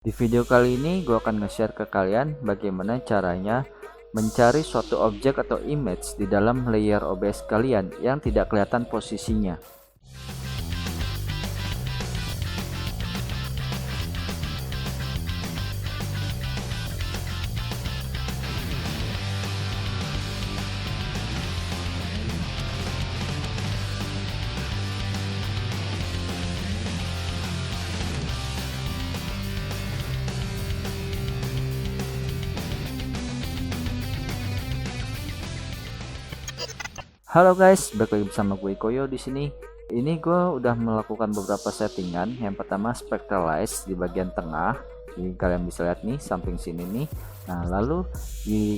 Di video kali ini gue akan nge-share ke kalian bagaimana caranya mencari suatu objek atau image di dalam layer OBS kalian yang tidak kelihatan posisinya. Halo guys, balik lagi bersama gue Koyo di sini. Ini gue udah melakukan beberapa settingan. Yang pertama spectralize di bagian tengah. Jadi kalian bisa lihat nih samping sini nih. Nah, lalu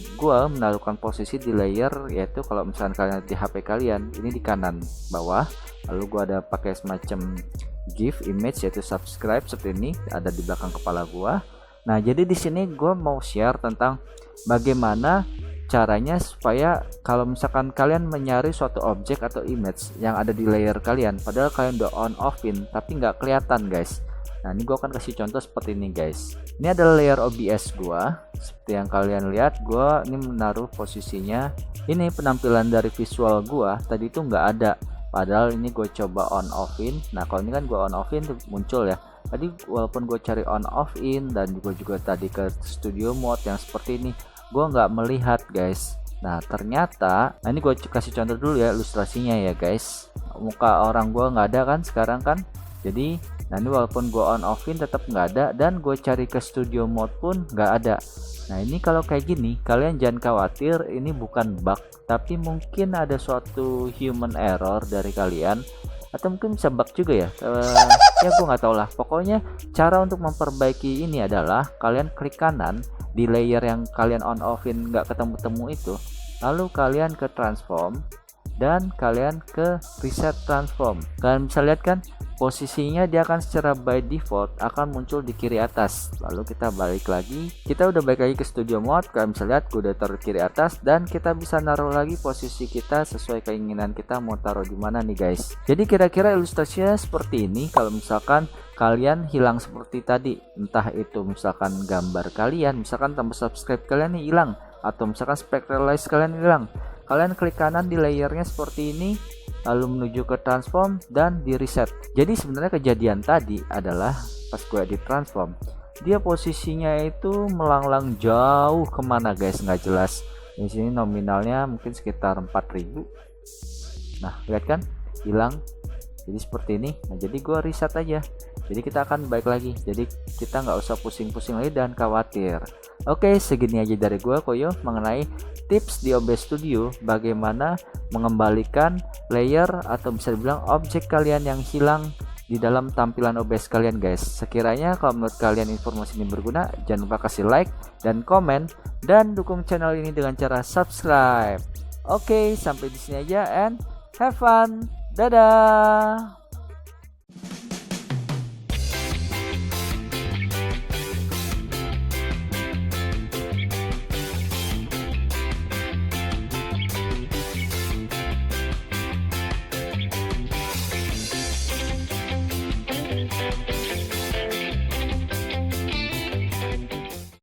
gue menaruhkan posisi di layer, yaitu kalau misalkan kalian di HP kalian ini di kanan bawah. Lalu gue ada pakai semacam GIF image yaitu subscribe seperti ini, ada di belakang kepala gue. Nah, jadi di sini gue mau share tentang bagaimana caranya supaya kalau misalkan kalian mencari suatu objek atau image yang ada di layer kalian, padahal kalian udah on offin tapi nggak kelihatan guys. Nah, ini gue akan kasih contoh seperti ini guys. Ini adalah layer OBS gua. Seperti yang kalian lihat, gua ini menaruh posisinya. Ini penampilan dari visual gua tadi itu nggak ada, padahal ini gue coba on offin. Nah, kalau ini kan gue on offin tuh muncul ya. Tadi walaupun gue cari on off in dan juga tadi ke studio mode yang seperti ini, gue nggak melihat guys. Nah, ternyata ini gue kasih contoh dulu ya ilustrasinya ya guys. Muka orang gue nggak ada kan sekarang kan. Jadi ini walaupun gue on offin tetap nggak ada, dan gue cari ke studio mode pun nggak ada. Nah, ini kalau kayak gini kalian jangan khawatir, ini bukan bug, tapi mungkin ada suatu human error dari kalian, atau mungkin bisa bug juga ya. Ya gue nggak tahu lah. Pokoknya cara untuk memperbaiki ini adalah kalian klik kanan di layer yang kalian on offin nggak ketemu itu, lalu kalian ke transform dan kalian ke reset transform. Kalian bisa lihat kan posisinya dia akan secara by default akan muncul di kiri atas. Lalu kita balik lagi, kita udah balik lagi ke studio mode. Kalian bisa lihat gue udah taruh kiri atas, dan kita bisa naruh lagi posisi kita sesuai keinginan kita mau taruh di mana nih guys. Jadi kira-kira ilustrasinya seperti ini. Kalau misalkan kalian hilang seperti tadi, entah itu misalkan gambar kalian, misalkan tambah subscribe kalian nih hilang, atau misalkan spectralize kalian hilang, kalian klik kanan di layernya seperti ini, lalu menuju ke transform dan di reset. Jadi sebenarnya kejadian tadi adalah pas gue di transform, dia posisinya itu melanglang jauh kemana guys, nggak jelas. Di sini nominalnya mungkin sekitar 4000. Nah, lihat kan hilang. Jadi seperti ini. Nah, jadi gue reset aja. Jadi kita akan balik lagi. Jadi kita nggak usah pusing-pusing lagi dan khawatir. Oke, segini aja dari gue Koyo mengenai tips di OBS Studio bagaimana mengembalikan layer atau bisa dibilang objek kalian yang hilang di dalam tampilan OBS kalian guys. Sekiranya kalau menurut kalian informasi ini berguna, jangan lupa kasih like dan komen, dan dukung channel ini dengan cara subscribe. Oke, sampai di sini aja and have fun. Dadah.